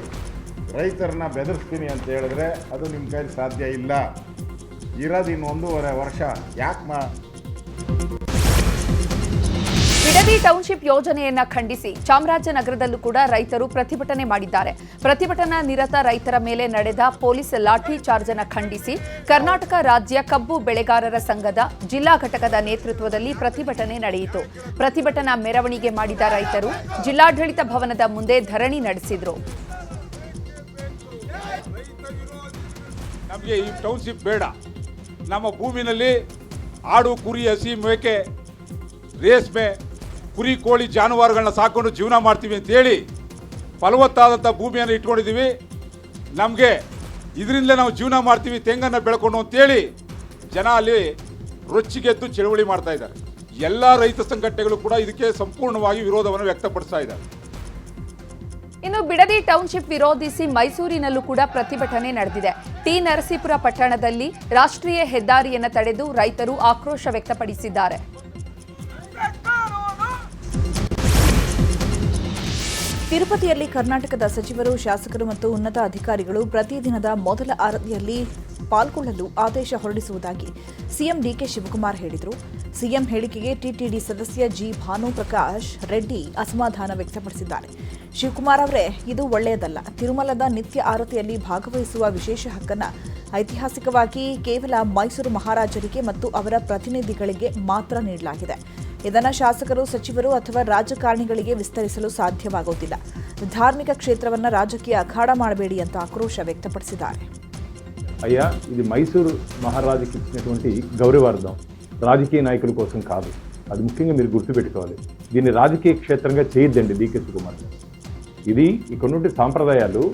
ರೈತರನ್ನ ಬೆದರಿಸ್ತೀನಿ ಅಂತ ಹೇಳಿದ್ರೆ ಅದು ನಿಮ್ಮ ಕೈಲಿ ಸಾಧ್ಯ ಇಲ್ಲ. ಇರೋದು ಇನ್ನು 1.5 ವರ್ಷ. ಯಾಕೆ ಬಿಡದಿ ಟೌನ್ಶಿಪ್ ಯೋಜನೆಯನ್ನ ಖಂಡಿಸಿ ಚಾಮರಾಜನಗರದಲ್ಲೂ ಕೂಡ ರೈತರು ಪ್ರತಿಭಟನೆ ಮಾಡಿದ್ದಾರೆ. ಪ್ರತಿಭಟನಾ ನಿರತ ರೈತರ ಮೇಲೆ ನಡೆದ ಪೊಲೀಸ್ ಲಾಠಿ ಚಾರ್ಜ್ ಅನ್ನು ಖಂಡಿಸಿ ಕರ್ನಾಟಕ ರಾಜ್ಯ ಕಬ್ಬು ಬೆಳೆಗಾರರ ಸಂಘದ ಜಿಲ್ಲಾ ಘಟಕದ ನೇತೃತ್ವದಲ್ಲಿ ಪ್ರತಿಭಟನೆ ನಡೆಯಿತು. ಪ್ರತಿಭಟನಾ ಮೆರವಣಿಗೆ ಮಾಡಿದ ರೈತರು ಜಿಲ್ಲಾಡಳಿತ ಭವನದ ಮುಂದೆ ಧರಣಿ ನಡೆಸಿದರು. ನಮಗೆ ಈ ಟೌನ್ಶಿಪ್ ಬೇಡ. ನಮ್ಮ ಭೂಮಿನಲ್ಲಿ ಆಡು, ಕುರಿ, ಹಸಿ, ಮೇಕೆ, ರೇಷ್ಮೆ, ಕುರಿ, ಕೋಳಿ, ಜಾನುವಾರುಗಳನ್ನ ಸಾಕೊಂಡು ಜೀವನ ಮಾಡ್ತೀವಿ ಅಂತೇಳಿ ಫಲವತ್ತಾದಂಥ ಭೂಮಿಯನ್ನು ಇಟ್ಕೊಂಡಿದ್ದೀವಿ. ನಮಗೆ ಇದರಿಂದಲೇ ನಾವು ಜೀವನ ಮಾಡ್ತೀವಿ, ತೆಂಗನ್ನು ಬೆಳ್ಕೊಂಡು ಅಂತೇಳಿ ಜನ ಅಲ್ಲಿ ರೊಚ್ಚಿಗೆದ್ದು ಚಳವಳಿ ಮಾಡ್ತಾ ಇದ್ದಾರೆ. ಎಲ್ಲ ರೈತ ಸಂಘಟನೆಗಳು ಕೂಡ ಇದಕ್ಕೆ ಸಂಪೂರ್ಣವಾಗಿ ವಿರೋಧವನ್ನು ವ್ಯಕ್ತಪಡಿಸ್ತಾ ಇದ್ದಾರೆ. ಇನ್ನು ಬಿಡದಿ ಟೌನ್ಶಿಪ್ ವಿರೋಧಿಸಿ ಮೈಸೂರಿನಲ್ಲೂ ಕೂಡ ಪ್ರತಿಭಟನೆ ನಡೆದಿದೆ. ಟಿ ನರಸೀಪುರ ಪಟ್ಟಣದಲ್ಲಿ ರಾಷ್ಟ್ರೀಯ ಹೆದ್ದಾರಿಯನ್ನು ತಡೆದು ರೈತರು ಆಕ್ರೋಶ ವ್ಯಕ್ತಪಡಿಸಿದ್ದಾರೆ. ತಿರುಪತಿಯಲ್ಲಿ ಕರ್ನಾಟಕದ ಸಚಿವರು, ಶಾಸಕರು ಮತ್ತು ಉನ್ನತ ಅಧಿಕಾರಿಗಳು ಪ್ರತಿದಿನದ ಮೊದಲ ಆರತಿಯಲ್ಲಿ ಪಾಲ್ಗೊಳ್ಳಲು ಆದೇಶ ಹೊರಡಿಸುವುದಾಗಿ ಸಿಎಂ ಡಿಕೆ ಶಿವಕುಮಾರ್ ಹೇಳಿದರು. ಸಿಎಂ ಹೇಳಿಕೆಗೆ ಟಿಟಿಡಿ ಸದಸ್ಯ ಜಿ ಭಾನುಪ್ರಕಾಶ್ ರೆಡ್ಡಿ ಅಸಮಾಧಾನ ವ್ಯಕ್ತಪಡಿಸಿದ್ದಾರೆ. ಶಿವಕುಮಾರ್ ಅವರೇ, ಇದು ಒಳ್ಳೆಯದಲ್ಲ. ತಿರುಮಲದ ನಿತ್ಯ ಆರತಿಯಲ್ಲಿ ಭಾಗವಹಿಸುವ ವಿಶೇಷ ಹಕ್ಕನ್ನು ಐತಿಹಾಸಿಕವಾಗಿ ಕೇವಲ ಮೈಸೂರು ಮಹಾರಾಜರಿಗೆ ಮತ್ತು ಅವರ ಪ್ರತಿನಿಧಿಗಳಿಗೆ ಮಾತ್ರ ನೀಡಲಾಗಿದೆ. ಇದನ್ನು ಶಾಸಕರು, ಸಚಿವರು ಅಥವಾ ರಾಜಕಾರಣಿಗಳಿಗೆ ವಿಸ್ತರಿಸಲು ಸಾಧ್ಯವಾಗುವುದಿಲ್ಲ. ಧಾರ್ಮಿಕ ಕ್ಷೇತ್ರವನ್ನು ರಾಜಕೀಯ ಅಖಾಡ ಮಾಡಬೇಡಿ ಅಂತ ఆక్రోಶ వ్యక్తపరిచారు. అయ్యా, ఇది మైసూరు మహారాజుకి ఇచ్చినటువంటి గౌరవార్థం, రాజకీయ నాయకుల కోసం కాదు. అది ముఖ్యంగా మీరు గుర్తుపెట్టుకోవాలి. దీన్ని రాజకీయ క్షేత్రంగా చేయొద్దండి డీకే శివకుమార్. ఇది ఇక్కడున్నటువంటి సాంప్రదాయాలు,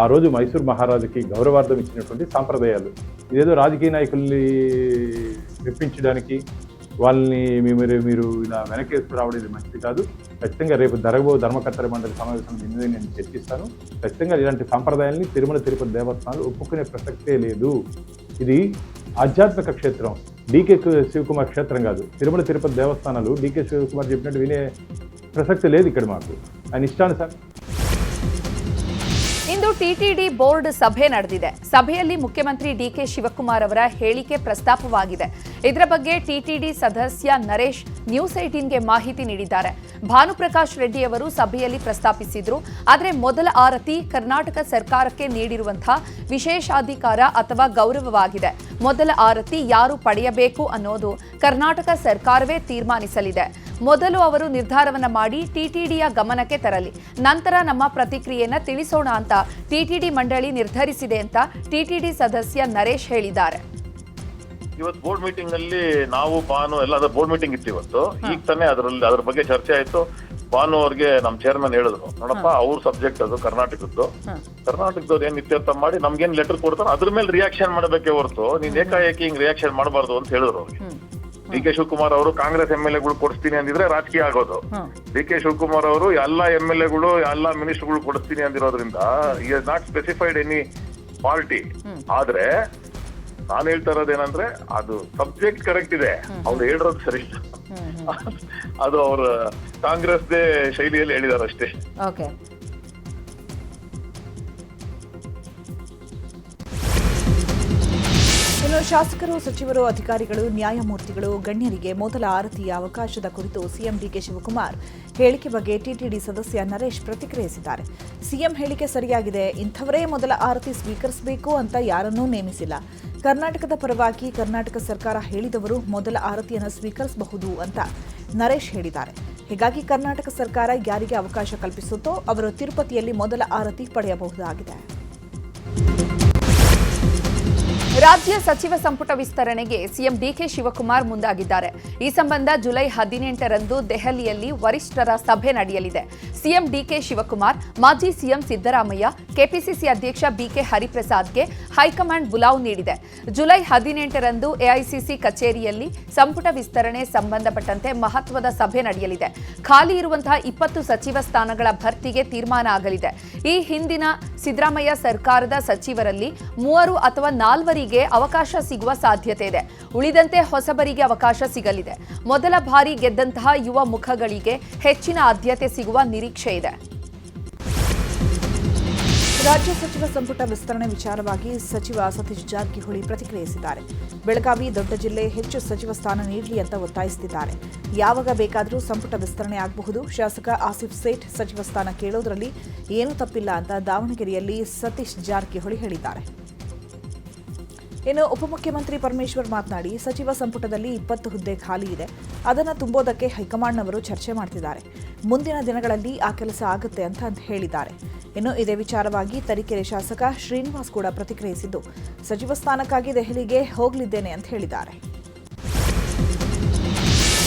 ఆ రోజు మైసూరు మహారాజుకి గౌరవార్థం ఇచ్చినటువంటి సాంప్రదాయాలు. ఇదేదో రాజకీయ నాయకుల్ని మెప్పించడానికి వాళ్ళని మీరు ఇలా వెనకేసుకు రావడం ఇది మంచిది కాదు. ఖచ్చితంగా రేపు జరగబో ధర్మకర్తల మండలి సమావేశం మీద నేను చర్చిస్తాను. ఖచ్చితంగా ఇలాంటి సాంప్రదాయాల్ని తిరుమల తిరుపతి దేవస్థానాలు ఒప్పుకునే ప్రసక్తే లేదు. ఇది ఆధ్యాత్మిక క్షేత్రం, డీకే శివకుమార్ క్షేత్రం కాదు. తిరుమల తిరుపతి దేవస్థానాలు డీకే శివకుమార్ చెప్పినట్టు వినే ప్రసక్తి లేదు ఇక్కడ మాకు. ఆయన ఇష్టానుసారం. ಇಂದು ಟಿಟಿಡಿ ಬೋರ್ಡ್ ಸಭೆ ನಡೆದಿದೆ. ಸಭೆಯಲ್ಲಿ ಮುಖ್ಯಮಂತ್ರಿ ಡಿಕೆ ಶಿವಕುಮಾರ್ ಅವರ ಹೇಳಿಕೆ ಪ್ರಸ್ತಾಪವಾಗಿದೆ. ಇದರ ಬಗ್ಗೆ ಟಿಟಿಡಿ ಸದಸ್ಯ ನರೇಶ್ ನ್ಯೂಸ್ 18ಗೆ ಮಾಹಿತಿ ನೀಡಿದ್ದಾರೆ. ಭಾನುಪ್ರಕಾಶ್ ರೆಡ್ಡಿ ಅವರು ಸಭೆಯಲ್ಲಿ ಪ್ರಸ್ತಾಪಿಸಿದ್ರು. ಆದರೆ ಮೊದಲ ಆರತಿ ಕರ್ನಾಟಕ ಸರ್ಕಾರಕ್ಕೆ ನೀಡಿರುವಂತಹ ವಿಶೇಷಾಧಿಕಾರ ಅಥವಾ ಗೌರವವಾಗಿದೆ. ಮೊದಲ ಆರತಿ ಯಾರು ಪಡೆಯಬೇಕು ಅನ್ನೋದು ಕರ್ನಾಟಕ ಸರ್ಕಾರವೇ ತೀರ್ಮಾನಿಸಲಿದೆ. ಮೊದಲು ಅವರು ನಿರ್ಧಾರವನ್ನ ಮಾಡಿ ಟಿಟಿಡಿಯ ಗಮನಕ್ಕೆ ತರಲಿ, ನಂತರ ನಮ್ಮ ಪ್ರತಿಕ್ರಿಯೆಯನ್ನ ತಿಳಿಸೋಣ ಅಂತ ಟಿಟಿಡಿ ಮಂಡಳಿ ನಿರ್ಧರಿಸಿದೆ ಅಂತ ಟಿಟಿಡಿ ಸದಸ್ಯ ನರೇಶ್ ಹೇಳಿದ್ದಾರೆ. ಇವತ್ತು ಬೋರ್ಡ್ ಮೀಟಿಂಗ್ ಅಲ್ಲಿ ನಾವು ಭಾನು ಎಲ್ಲ ಬೋರ್ಡ್ ಮೀಟಿಂಗ್ ಇತ್ತು ಇವತ್ತು. ಈಗ ತಾನೇ ಅದ್ರ ಬಗ್ಗೆ ಚರ್ಚೆ ಆಯ್ತು. ಭಾನು ಅವ್ರಿಗೆ ನಮ್ ಚೇರ್ಮನ್ ಹೇಳಿದ್ರು, ನೋಡಪ್ಪ ಅವ್ರ ಸಬ್ಜೆಕ್ಟ್ ಅದು ಕರ್ನಾಟಕದವ್ರು ಏನ್ ಇತ್ಯರ್ಥ ಮಾಡಿ ನಮ್ಗೇನ್ ಲೆಟರ್ ಕೊಡ್ತಾರೋ ಅದ್ರ ಮೇಲೆ ರಿಯಾಕ್ಷನ್ ಮಾಡಬೇಕೇ ಹೊರತು ನೀನ್ ಏಕಾಏಕಿ ಹಿಂಗ್ ರಿಯಾಕ್ಷನ್ ಮಾಡಬಾರ್ದು ಅಂತ ಹೇಳಿದ್ರು ಅವ್ರಿಗೆ. ಡಿ ಕೆ ಶಿವಕುಮಾರ್ ಅವರು ಕಾಂಗ್ರೆಸ್ MLA ಕೊಡಿಸ್ತೀನಿ ಅಂದಿದ್ರೆ ರಾಜಕೀಯ ಆಗೋದು. ಡಿ ಕೆ ಶಿವಕುಮಾರ್ ಅವರು ಎಲ್ಲಾ MLA ಎಲ್ಲಾ ಮಿನಿಸ್ಟರ್ಗಳು ಕೊಡಿಸ್ತೀನಿ ಅಂದಿರೋದ್ರಿಂದ is not specified any party. ಆದ್ರೆ ನಾನು ಹೇಳ್ತಾ ಇರೋದೇನಂದ್ರೆ ಅದು ಸಬ್ಜೆಕ್ಟ್ ಕರೆಕ್ಟ್ ಇದೆ, ಅವ್ರು ಹೇಳಿರೋದು ಸರಿ. ಅದು ಅವ್ರ ಕಾಂಗ್ರೆಸ್ದೇ ಶೈಲಿಯಲ್ಲಿ ಹೇಳಿದಾರೆ ಅಷ್ಟೇ. ಇನ್ನು ಶಾಸಕರು, ಸಚಿವರು, ಅಧಿಕಾರಿಗಳು, ನ್ಯಾಯಮೂರ್ತಿಗಳು, ಗಣ್ಯರಿಗೆ ಮೊದಲ ಆರತಿಯ ಅವಕಾಶದ ಕುರಿತು ಸಿಎಂ ಡಿಕೆ ಶಿವಕುಮಾರ್ ಹೇಳಿಕೆ ಬಗ್ಗೆ ಟಿಟಿಡಿ ಸದಸ್ಯ ನರೇಶ್ ಪ್ರತಿಕ್ರಿಯಿಸಿದ್ದಾರೆ. ಸಿಎಂ ಹೇಳಿಕೆ ಸರಿಯಾಗಿದೆ, ಇಂಥವರೇ ಮೊದಲ ಆರತಿ ಸ್ವೀಕರಿಸಬೇಕು ಅಂತ ಯಾರನ್ನೂ ನೇಮಿಸಿಲ್ಲ. ಕರ್ನಾಟಕದ ಪರವಾಗಿ ಕರ್ನಾಟಕ ಸರ್ಕಾರ ಹೇಳಿದವರು ಮೊದಲ ಆರತಿಯನ್ನು ಸ್ವೀಕರಿಸಬಹುದು ಅಂತ ನರೇಶ್ ಹೇಳಿದ್ದಾರೆ. ಹೀಗಾಗಿ ಕರ್ನಾಟಕ ಸರ್ಕಾರ ಯಾರಿಗೆ ಅವಕಾಶ ಕಲ್ಪಿಸುತ್ತೋ ಅವರು ತಿರುಪತಿಯಲ್ಲಿ ಮೊದಲ ಆರತಿ ಪಡೆಯಬಹುದಾಗಿದೆ. ರಾಜ್ಯ ಸಚಿವ ಸಂಪುಟ ವಿಸ್ತರಣೆಗೆ ಸಿಎಂ ಡಿಕೆ ಶಿವಕುಮಾರ್ ಮುಂದಾಗಿದ್ದಾರೆ. ಈ ಸಂಬಂಧ ಜುಲೈ 18ರಂದು ದೆಹಲಿಯಲ್ಲಿ ವರಿಷ್ಠರ ಸಭೆ ನಡೆಯಲಿದೆ. ಸಿಎಂ ಡಿಕೆ ಶಿವಕುಮಾರ್ ಮಾಜಿ ಸಿಎಂ ಸಿದ್ದರಾಮಯ್ಯ, ಕೆಪಿಸಿಸಿ ಅಧ್ಯಕ್ಷ ಬಿಕೆ ಹರಿಪ್ರಸಾದ್ಗೆ ಹೈಕಮಾಂಡ್ ಬುಲಾವ್ ನೀಡಿದೆ. ಜುಲೈ 18ರಂದು ಎಐಸಿಸಿ ಕಚೇರಿಯಲ್ಲಿ ಸಂಪುಟ ವಿಸ್ತರಣೆ ಸಂಬಂಧಪಟ್ಟಂತೆ ಮಹತ್ವದ ಸಭೆ ನಡೆಯಲಿದೆ. ಖಾಲಿ ಇರುವಂತಹ 20 ಸಚಿವ ಸ್ಥಾನಗಳ ಭರ್ತಿಗೆ ತೀರ್ಮಾನ ಆಗಲಿದೆ. ಈ ಹಿಂದಿನ ಸಿದ್ದರಾಮಯ್ಯ ಸರ್ಕಾರದ ಸಚಿವರಲ್ಲಿ 3 ಅಥವಾ 4 ಅವಕಾಶ ಸಿಗುವ ಸಾಧ್ಯತೆ ಇದೆ. ಉಳಿದಂತೆ ಹೊಸಬರಿಗೆ ಅವಕಾಶ ಸಿಗಲಿದೆ. ಮೊದಲ ಬಾರಿ ಗೆದ್ದಂತಹ ಯುವ ಮುಖಗಳಿಗೆ ಹೆಚ್ಚಿನ ಆದ್ಯತೆ ಸಿಗುವ ನಿರೀಕ್ಷೆ ಇದೆ. ರಾಜ್ಯ ಸಚಿವ ಸಂಪುಟ ವಿಸ್ತರಣೆ ವಿಚಾರವಾಗಿ ಸಚಿವ ಸತೀಶ್ ಜಾರಕಿಹೊಳಿ ಪ್ರತಿಕ್ರಿಯಿಸಿದ್ದಾರೆ. ಬೆಳಗಾವಿ ದೊಡ್ಡ ಜಿಲ್ಲೆ, ಹೆಚ್ಚು ಸಚಿವ ಸ್ಥಾನ ನೀಡಲಿ ಅಂತ ಒತ್ತಾಯಿಸಿದ್ದಾರೆ. ಯಾವಾಗ ಬೇಕಾದರೂ ಸಂಪುಟ ವಿಸ್ತರಣೆ ಆಗಬಹುದು. ಶಾಸಕ ಆಸಿಫ್ ಸೇಠ್ ಸಚಿವ ಸ್ಥಾನ ಕೇಳೋದ್ರಲ್ಲಿ ಏನೂ ತಪ್ಪಿಲ್ಲ ಅಂತ ದಾವಣಗೆರೆಯಲ್ಲಿ ಸತೀಶ್ ಜಾರಕಿಹೊಳಿ ಹೇಳಿದ್ದಾರೆ. ಇನ್ನು ಉಪಮುಖ್ಯಮಂತ್ರಿ ಪರಮೇಶ್ವರ್ ಮಾತನಾಡಿ, ಸಚಿವ ಸಂಪುಟದಲ್ಲಿ 20 ಹುದ್ದೆ ಖಾಲಿ ಇದೆ. ಅದನ್ನು ತುಂಬೋದಕ್ಕೆ ಹೈಕಮಾಂಡ್ನವರು ಚರ್ಚೆ ಮಾಡ್ತಿದ್ದಾರೆ. ಮುಂದಿನ ದಿನಗಳಲ್ಲಿ ಆ ಕೆಲಸ ಆಗುತ್ತೆ ಅಂತ ಹೇಳಿದ್ದಾರೆ. ಇನ್ನು ಇದೇ ವಿಚಾರವಾಗಿ ತರೀಕೆರೆ ಶಾಸಕ ಶ್ರೀನಿವಾಸ್ ಕೂಡ ಪ್ರತಿಕ್ರಿಯಿಸಿದ್ದು, ಸಚಿವ ಸ್ಥಾನಕ್ಕಾಗಿ ದೆಹಲಿಗೆ ಹೋಗಲಿದ್ದೇನೆ ಅಂತ ಹೇಳಿದ್ದಾರೆ.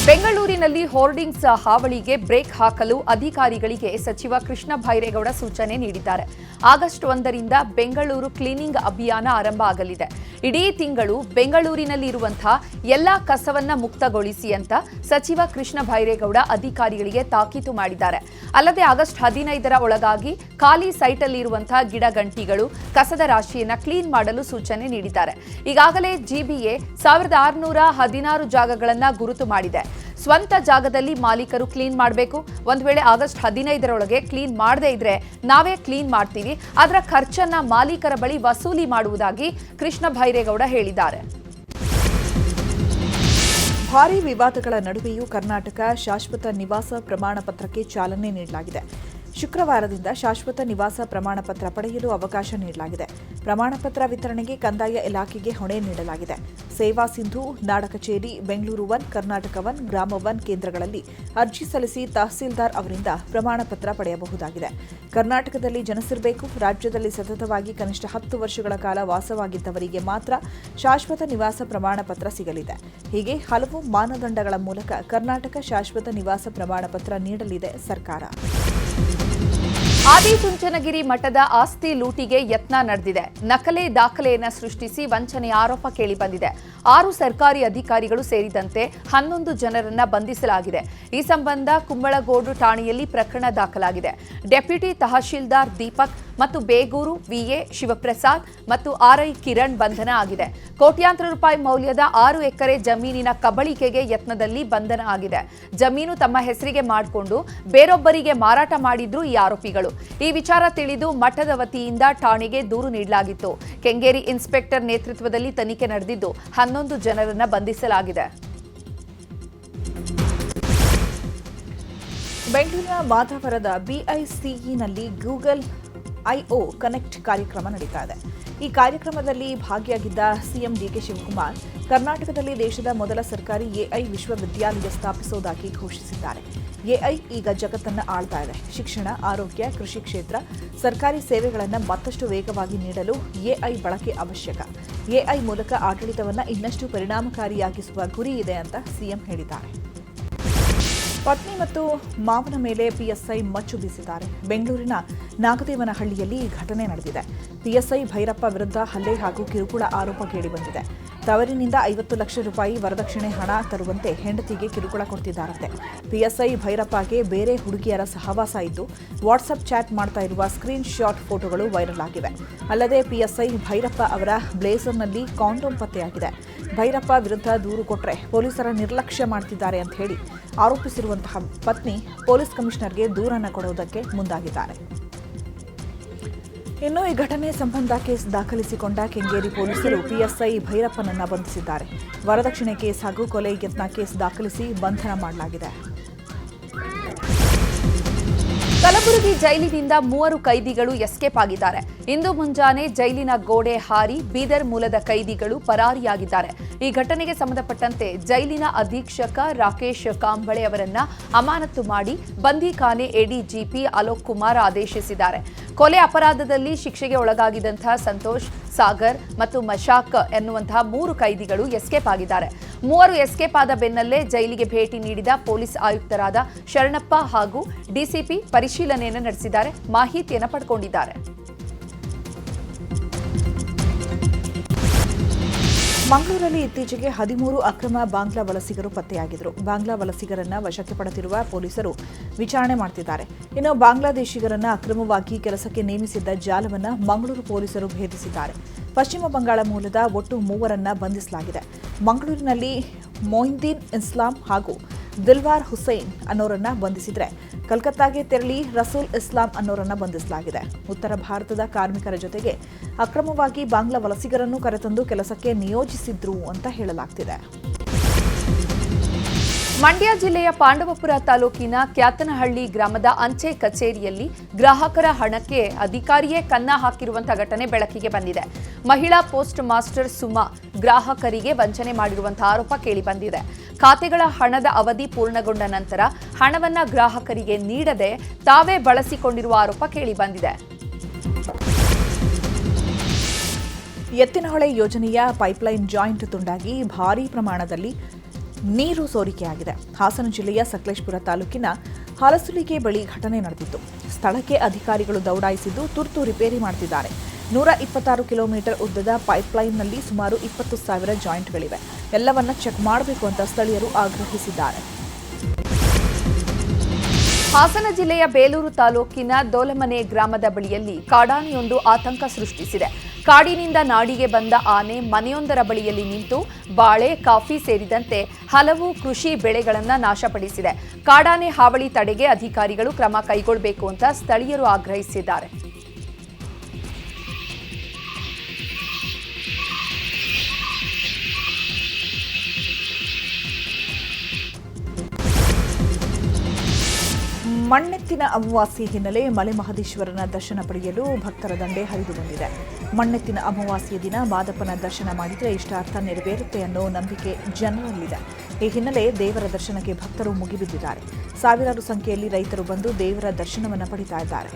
ಬೆಂಗಳೂರಿನಲ್ಲಿ ಹೋರ್ಡಿಂಗ್ಸ್ ಹಾವಳಿಗೆ ಬ್ರೇಕ್ ಹಾಕಲು ಅಧಿಕಾರಿಗಳಿಗೆ ಸಚಿವ ಕೃಷ್ಣ ಬೈರೇಗೌಡ ಸೂಚನೆ ನೀಡಿದ್ದಾರೆ. ಆಗಸ್ಟ್ 1ರಿಂದ ಬೆಂಗಳೂರು ಕ್ಲೀನಿಂಗ್ ಅಭಿಯಾನ ಆರಂಭ ಆಗಲಿದೆ. ಇಡೀ ತಿಂಗಳು ಬೆಂಗಳೂರಿನಲ್ಲಿ ಇರುವಂತಹ ಎಲ್ಲಾ ಕಸವನ್ನ ಮುಕ್ತಗೊಳಿಸಿ ಅಂತ ಸಚಿವ ಕೃಷ್ಣ ಬೈರೇಗೌಡ ಅಧಿಕಾರಿಗಳಿಗೆ ತಾಕೀತು ಮಾಡಿದ್ದಾರೆ. ಅಲ್ಲದೆ ಆಗಸ್ಟ್ 15ರ ಒಳಗಾಗಿ ಖಾಲಿ ಸೈಟಲ್ಲಿ ಇರುವಂತಹ ಗಿಡಗಂಟಿಗಳು, ಕಸದ ರಾಶಿಯನ್ನ ಕ್ಲೀನ್ ಮಾಡಲು ಸೂಚನೆ ನೀಡಿದ್ದಾರೆ. ಈಗಾಗಲೇ ಜಿಬಿಎ 1616 ಜಾಗಗಳನ್ನ ಗುರುತು ಮಾಡಿದೆ. ಸ್ವಂತ ಜಾಗದಲ್ಲಿ ಮಾಲೀಕರು ಕ್ಲೀನ್ ಮಾಡಬೇಕು. ಒಂದು ವೇಳೆ ಆಗಸ್ಟ್ 15ರೊಳಗೆ ಕ್ಲೀನ್ ಮಾಡದೇ ಇದ್ರೆ ನಾವೇ ಕ್ಲೀನ್ ಮಾಡ್ತೀವಿ, ಅದರ ಖರ್ಚನ್ನ ಮಾಲೀಕರ ಬಳಿ ವಸೂಲಿ ಮಾಡುವುದಾಗಿ ಕೃಷ್ಣ ಬೈರೇಗೌಡ ಹೇಳಿದ್ದಾರೆ. ಭಾರೀ ವಿವಾದಗಳ ನಡುವೆಯೂ ಕರ್ನಾಟಕ ಶಾಶ್ವತ ನಿವಾಸ ಪ್ರಮಾಣ ಪತ್ರಕ್ಕೆ ಚಾಲನೆ ನೀಡಲಾಗಿದೆ. ಶುಕ್ರವಾರದಿಂದ ಶಾಶ್ವತ ನಿವಾಸ ಪ್ರಮಾಣ ಪತ್ರ ಪಡೆಯಲು ಅವಕಾಶ ನೀಡಲಾಗಿದೆ. ಪ್ರಮಾಣ ಪತ್ರ ವಿತರಣೆಗೆ ಕಂದಾಯ ಇಲಾಖೆಗೆ ಹೊಣೆ ನೀಡಲಾಗಿದೆ. ಸೇವಾ ಸಿಂಧು, ನಾಡ ಕಚೇರಿ, ಬೆಂಗಳೂರು 1, ಕರ್ನಾಟಕ 1, ಗ್ರಾಮ 1 ಕೇಂದ್ರಗಳಲ್ಲಿ ಅರ್ಜಿ ಸಲ್ಲಿಸಿ ತಹಸೀಲ್ದಾರ್ ಅವರಿಂದ ಪ್ರಮಾಣ ಪತ್ರ ಪಡೆಯಬಹುದಾಗಿದೆ. ಕರ್ನಾಟಕದಲ್ಲಿ ಜನಿಸಿರಬೇಕು, ರಾಜ್ಯದಲ್ಲಿ ಸತತವಾಗಿ ಕನಿಷ್ಠ 10 ವರ್ಷಗಳ ಕಾಲ ವಾಸವಾಗಿದ್ದವರಿಗೆ ಮಾತ್ರ ಶಾಶ್ವತ ನಿವಾಸ ಪ್ರಮಾಣ ಪತ್ರ ಸಿಗಲಿದೆ. ಹೀಗೆ ಹಲವು ಮಾನದಂಡಗಳ ಮೂಲಕ ಕರ್ನಾಟಕ ಶಾಶ್ವತ ನಿವಾಸ ಪ್ರಮಾಣ ಪತ್ರ ನೀಡಲಿದೆ ಸರ್ಕಾರ. ಆದಿಚುಂಚನಗಿರಿ ಮಠದ ಆಸ್ತಿ ಲೂಟಿಗೆ ಯತ್ನ ನಡೆದಿದೆ. ನಕಲಿ ದಾಖಲೆಯನ್ನು ಸೃಷ್ಟಿಸಿ ವಂಚನೆ ಆರೋಪ ಕೇಳಿಬಂದಿದೆ. 6 ಸರ್ಕಾರಿ ಅಧಿಕಾರಿಗಳು ಸೇರಿದಂತೆ 11 ಜನರನ್ನ ಬಂಧಿಸಲಾಗಿದೆ. ಈ ಸಂಬಂಧ ಕುಂಬಳಗೋಡು ಠಾಣೆಯಲ್ಲಿ ಪ್ರಕರಣ ದಾಖಲಾಗಿದೆ. ಡೆಪ್ಯೂಟಿ ತಹಶೀಲ್ದಾರ್ ದೀಪಕ್ ಮತ್ತು ಬೇಗೂರು ವಿಎ ಶಿವಪ್ರಸಾದ್ ಮತ್ತು ಆರ್ಐ ಕಿರಣ್ ಬಂಧನ ಆಗಿದೆ. ಕೋಟ್ಯಾಂತರ ರೂಪಾಯಿ ಮೌಲ್ಯದ 6 ಎಕರೆ ಜಮೀನಿನ ಕಬಳಿಕೆಗೆ ಯತ್ನದಲ್ಲಿ ಬಂಧನ ಆಗಿದೆ. ಜಮೀನು ತಮ್ಮ ಹೆಸರಿಗೆ ಮಾಡಿಕೊಂಡು ಬೇರೊಬ್ಬರಿಗೆ ಮಾರಾಟ ಮಾಡಿದ್ರು ಈ ಆರೋಪಿಗಳು. ಈ ವಿಚಾರ ತಿಳಿದು ಮಠದ ವತಿಯಿಂದ ಠಾಣೆಗೆ ದೂರು ನೀಡಲಾಗಿತ್ತು. ಕೆಂಗೇರಿ ಇನ್ಸ್ಪೆಕ್ಟರ್ ನೇತೃತ್ವದಲ್ಲಿ ತನಿಖೆ ನಡೆದಿದ್ದು 11 ಜನರನ್ನ ಬಂಧಿಸಲಾಗಿದೆ. ಬೆಂಗಳೂರಿನ ಮಾಧವರದ ಬಿಐಸಿಇನಲ್ಲಿ ಗೂಗಲ್ ಐಒ ಕನೆಕ್ಟ್ ಕಾರ್ಯಕ್ರಮ ನಡೀತಾ ಇದೆ. ಈ ಕಾರ್ಯಕ್ರಮದಲ್ಲಿ ಭಾಗಿಯಾಗಿದ್ದ ಸಿಎಂ ಡಿಕೆ ಶಿವಕುಮಾರ್ ಕರ್ನಾಟಕದಲ್ಲಿ ದೇಶದ ಮೊದಲ ಸರ್ಕಾರಿ ಎಐ ವಿಶ್ವವಿದ್ಯಾಲಯ ಸ್ಥಾಪಿಸುವುದಾಗಿ ಘೋಷಿಸಿದ್ದಾರೆ. ಎಐ ಈಗ ಜಗತ್ತನ್ನು ಆಳ್ತಾ ಇದೆ. ಶಿಕ್ಷಣ, ಆರೋಗ್ಯ, ಕೃಷಿ ಕ್ಷೇತ್ರ, ಸರ್ಕಾರಿ ಸೇವೆಗಳನ್ನು ಮತ್ತಷ್ಟು ವೇಗವಾಗಿ ನೀಡಲು ಎಐ ಬಳಕೆ ಅವಶ್ಯಕ. ಎಐ ಮೂಲಕ ಆಡಳಿತವನ್ನು ಇನ್ನಷ್ಟು ಪರಿಣಾಮಕಾರಿಯಾಗಿಸುವ ಗುರಿ ಇದೆ ಅಂತ ಸಿಎಂ ಹೇಳಿದ್ದಾರೆ. ಪತ್ನಿ ಮತ್ತು ಮಾವನ ಮೇಲೆ ಪಿಎಸ್ಐ ಮಚ್ಚು ಬೀಸಿದ್ದಾರೆ. ಬೆಂಗಳೂರಿನ ನಾಗದೇವನಹಳ್ಳಿಯಲ್ಲಿ ಈ ಘಟನೆ ನಡೆದಿದೆ. ಪಿಎಸ್ಐ ಭೈರಪ್ಪ ವಿರುದ್ಧ ಹಲ್ಲೆ ಹಾಗೂ ಕಿರುಕುಳ ಆರೋಪ ಕೇಳಿಬಂದಿದೆ. ತವರಿನಿಂದ 50 ಲಕ್ಷ ರೂಪಾಯಿ ವರದಕ್ಷಿಣೆ ಹಣ ತರುವಂತೆ ಹೆಂಡತಿಗೆ ಕಿರುಕುಳ ಕೊಡ್ತಿದ್ದಾರಂತೆ. ಪಿಎಸ್ಐ ಭೈರಪ್ಪಗೆ ಬೇರೆ ಹುಡುಗಿಯರ ಸಹವಾಸ ಇದ್ದು ವಾಟ್ಸಪ್ ಚಾಟ್ ಮಾಡ್ತಾ ಇರುವ ಸ್ಕ್ರೀನ್ ಶಾಟ್ ಫೋಟೋಗಳು ವೈರಲ್ ಆಗಿವೆ. ಅಲ್ಲದೆ ಪಿಎಸ್ಐ ಭೈರಪ್ಪ ಅವರ ಬ್ಲೇಸರ್ನಲ್ಲಿ ಕಾಂಡೋಮ್ ಪತ್ತೆಯಾಗಿದೆ. ಭೈರಪ್ಪ ವಿರುದ್ಧ ದೂರು ಕೊಟ್ಟರೆ ಪೊಲೀಸರ ನಿರ್ಲಕ್ಷ್ಯ ಮಾಡ್ತಿದ್ದಾರೆ ಅಂತ ಹೇಳಿ ಆರೋಪಿಸಿರುವಂತಹ ಪತ್ನಿ ಪೊಲೀಸ್ ಕಮಿಷನರ್ಗೆ ದೂರನ್ನು ಕೊಡುವುದಕ್ಕೆ ಮುಂದಾಗಿದ್ದಾರೆ. ಇನ್ನು ಈ ಘಟನೆ ಸಂಬಂಧ ಕೇಸ್ ದಾಖಲಿಸಿಕೊಂಡ ಕೆಂಗೇರಿ ಪೊಲೀಸರು ಪಿಎಸ್ಐ ಭೈರಪ್ಪನನ್ನ ಬಂಧಿಸಿದ್ದಾರೆ. ವರದಕ್ಷಿಣೆ ಕೇಸ್ ಹಾಗೂ ಕೊಲೆ ಯತ್ನ ಕೇಸ್ ದಾಖಲಿಸಿ ಬಂಧನ ಮಾಡಲಾಗಿದೆ. ಕಲಬುರಗಿ ಜೈಲಿನಿಂದ 3 ಕೈದಿಗಳು ಎಸ್ಕೇಪ್ ಆಗಿದ್ದಾರೆ. ಇಂದು ಮುಂಜಾನೆ ಜೈಲಿನ ಗೋಡೆ ಹಾರಿ ಬೀದರ್ ಮೂಲದ ಕೈದಿಗಳು ಪರಾರಿಯಾಗಿದ್ದಾರೆ. ಈ ಘಟನೆಗೆ ಸಂಬಂಧಪಟ್ಟಂತೆ ಜೈಲಿನ ಅಧೀಕ್ಷಕ ರಾಕೇಶ್ ಕಾಂಬಳೆ ಅವರನ್ನ ಅಮಾನತು ಮಾಡಿ ಬಂದಿಖಾನೆ ಎಡಿಜಿಪಿ ಅಲೋಕ್ ಕುಮಾರ್ ಆದೇಶಿಸಿದ್ದಾರೆ. ಕೊಲೆ ಅಪರಾಧದಲ್ಲಿ ಶಿಕ್ಷೆಗೆ ಒಳಗಾಗಿದ್ದಂತಹ ಸಂತೋಷ್, ಸಾಗರ್ ಮತ್ತು ಮಶಾಕ್ ಎನ್ನುವಂತಹ 3 ಕೈದಿಗಳು ಎಸ್ಕೇಪ್ ಆಗಿದ್ದಾರೆ. 3 ಎಸ್ಕೇಪ್ ಆದ ಬೆನ್ನಲ್ಲೇ ಜೈಲಿಗೆ ಭೇಟಿ ನೀಡಿದ ಪೊಲೀಸ್ ಆಯುಕ್ತರಾದ ಶರಣಪ್ಪ ಹಾಗೂ ಡಿಸಿಪಿ ಪರಿಶೀಲನೆಯನ್ನು ನಡೆಸಿದ್ದಾರೆ, ಮಾಹಿತಿಯನ್ನು ಪಡೆದುಕೊಂಡಿದ್ದಾರೆ. ಮಂಗಳೂರಲ್ಲಿ ಇತ್ತೀಚೆಗೆ 13 ಅಕ್ರಮ ಬಾಂಗ್ಲಾ ವಲಸಿಗರು ಪತ್ತೆಯಾಗಿದ್ದರು. ಬಾಂಗ್ಲಾ ವಲಸಿಗರನ್ನ ವಶಕ್ಕೆ ಪಡೆದಿರುವ ಪೊಲೀಸರು ವಿಚಾರಣೆ ಮಾಡುತ್ತಿದ್ದಾರೆ. ಇನ್ನು ಬಾಂಗ್ಲಾದೇಶಿಗರನ್ನ ಅಕ್ರಮವಾಗಿ ಕೆಲಸಕ್ಕೆ ನೇಮಿಸಿದ್ದ ಜಾಲವನ್ನು ಮಂಗಳೂರು ಪೊಲೀಸರು ಭೇದಿಸಿದ್ದಾರೆ. ಪಶ್ಚಿಮ ಬಂಗಾಳ ಮೂಲದ ಒಟ್ಟು 3ರನ್ನ ಬಂಧಿಸಲಾಗಿದೆ. ಮಂಗಳೂರಿನಲ್ಲಿ ಮೊಯಿದ್ದೀನ್ ಇಸ್ಲಾಂ ಹಾಗೂ ದಿಲ್ವಾರ್ ಹುಸೈನ್ ಅನ್ನೋರನ್ನ ಬಂಧಿಸಿದರೆ ಕಲ್ಕತ್ತಾಗೆ ತೆರಳಿ ರಸೂಲ್ ಇಸ್ಲಾಂ ಅನ್ನೋರನ್ನ ಬಂಧಿಸಲಾಗಿದೆ. ಉತ್ತರ ಭಾರತದ ಕಾರ್ಮಿಕರ ಜೊತೆಗೆ ಅಕ್ರಮವಾಗಿ ಬಾಂಗ್ಲಾ ವಲಸಿಗರನ್ನು ಕರೆತಂದು ಕೆಲಸಕ್ಕೆ ನಿಯೋಜಿಸಿದ್ರು ಅಂತ ಹೇಳಲಾಗ್ತಿದೆ. ಮಂಡ್ಯ ಜಿಲ್ಲೆಯ ಪಾಂಡವಪುರ ತಾಲೂಕಿನ ಕ್ಯಾತನಹಳ್ಳಿ ಗ್ರಾಮದ ಅಂಚೆ ಕಚೇರಿಯಲ್ಲಿ ಗ್ರಾಹಕರ ಹಣಕ್ಕೆ ಅಧಿಕಾರಿಯೇ ಕನ್ನ ಹಾಕಿರುವಂತಹ ಘಟನೆ ಬೆಳಕಿಗೆ ಬಂದಿದೆ. ಮಹಿಳಾ ಪೋಸ್ಟ್ ಮಾಸ್ಟರ್ ಸುಮಾ ಗ್ರಾಹಕರಿಗೆ ವಂಚನೆ ಮಾಡಿರುವಂತಹ ಆರೋಪ ಕೇಳಿಬಂದಿದೆ. ಖಾತೆಗಳ ಹಣದ ಅವಧಿ ಪೂರ್ಣಗೊಂಡ ನಂತರ ಹಣವನ್ನ ಗ್ರಾಹಕರಿಗೆ ನೀಡದೆ ತಾವೇ ಬಳಸಿಕೊಂಡಿರುವ ಆರೋಪ ಕೇಳಿಬಂದಿದೆ. ಎತ್ತಿನಹೊಳೆ ಯೋಜನೆಯ ಪೈಪ್ಲೈನ್ ಜಾಯಿಂಟ್ ತುಂಡಾಗಿ ಭಾರೀ ಪ್ರಮಾಣದಲ್ಲಿ ನೀರು ಸೋರಿಕೆಯಾಗಿದೆ. ಹಾಸನ ಜಿಲ್ಲೆಯ ಸಕಲೇಶಪುರ ತಾಲೂಕಿನ ಹಲಸುಲಿಗೆ ಬಳಿ ಘಟನೆ ನಡೆದಿತ್ತು. ಸ್ಥಳಕ್ಕೆ ಅಧಿಕಾರಿಗಳು ದೌಡಾಯಿಸಿದ್ದು ತುರ್ತು ರಿಪೇರಿ ಮಾಡುತ್ತಿದ್ದಾರೆ. 126 ಕಿಲೋಮೀಟರ್ ಉದ್ದದ ಪೈಪ್ಲೈನ್ನಲ್ಲಿ ಸುಮಾರು 20,000 ಜಾಯಿಂಟ್ಗಳಿವೆ. ಎಲ್ಲವನ್ನ ಚೆಕ್ ಮಾಡಬೇಕು ಅಂತ ಸ್ಥಳೀಯರು ಆಗ್ರಹಿಸಿದ್ದಾರೆ. ಹಾಸನ ಜಿಲ್ಲೆಯ ಬೇಲೂರು ತಾಲೂಕಿನ ದೋಲಮನೆ ಗ್ರಾಮದ ಬಳಿಯಲ್ಲಿ ಕಾಡಾನೆಯೊಂದು ಆತಂಕ ಸೃಷ್ಟಿಸಿದೆ. ಕಾಡಿನಿಂದ ನಾಡಿಗೆ ಬಂದ ಆನೆ ಮನೆಯೊಂದರ ಬಳಿಯಲ್ಲಿ ನಿಂತು ಬಾಳೆ, ಕಾಫಿ ಸೇರಿದಂತೆ ಹಲವು ಕೃಷಿ ಬೆಳೆಗಳನ್ನು ನಾಶಪಡಿಸಿದೆ. ಕಾಡಾನೆ ಹಾವಳಿ ತಡೆಗೆ ಅಧಿಕಾರಿಗಳು ಕ್ರಮ ಕೈಗೊಳ್ಳಬೇಕು ಅಂತ ಸ್ಥಳೀಯರು ಆಗ್ರಹಿಸಿದ್ದಾರೆ. ಮಣ್ಣೆತ್ತಿನ ಅಮಾವಾಸ್ಯೆ ಹಿನ್ನೆಲೆ ಮಲೆ ಮಹದೇಶ್ವರನ ದರ್ಶನ ಪಡೆಯಲು ಭಕ್ತರ ದಂಡೆ ಹರಿದು ಬಂದಿದೆ. ಮಣ್ಣೆತ್ತಿನ ಅಮಾವಾಸ್ಯೆ ದಿನ ಮಾದಪ್ಪನ ದರ್ಶನ ಮಾಡಿದರೆ ಇಷ್ಟಾರ್ಥ ನೆರವೇರುತ್ತೆ ಅನ್ನೋ ನಂಬಿಕೆ ಜನರಲ್ಲಿದೆ. ಈ ಹಿನ್ನೆಲೆ ದೇವರ ದರ್ಶನಕ್ಕೆ ಭಕ್ತರು ಮುಗಿಬಿದ್ದಿದ್ದಾರೆ. ಸಾವಿರಾರು ಸಂಖ್ಯೆಯಲ್ಲಿ ರೈತರು ಬಂದು ದೇವರ ದರ್ಶನವನ್ನು ಪಡಿತಾ ಇದ್ದಾರೆ.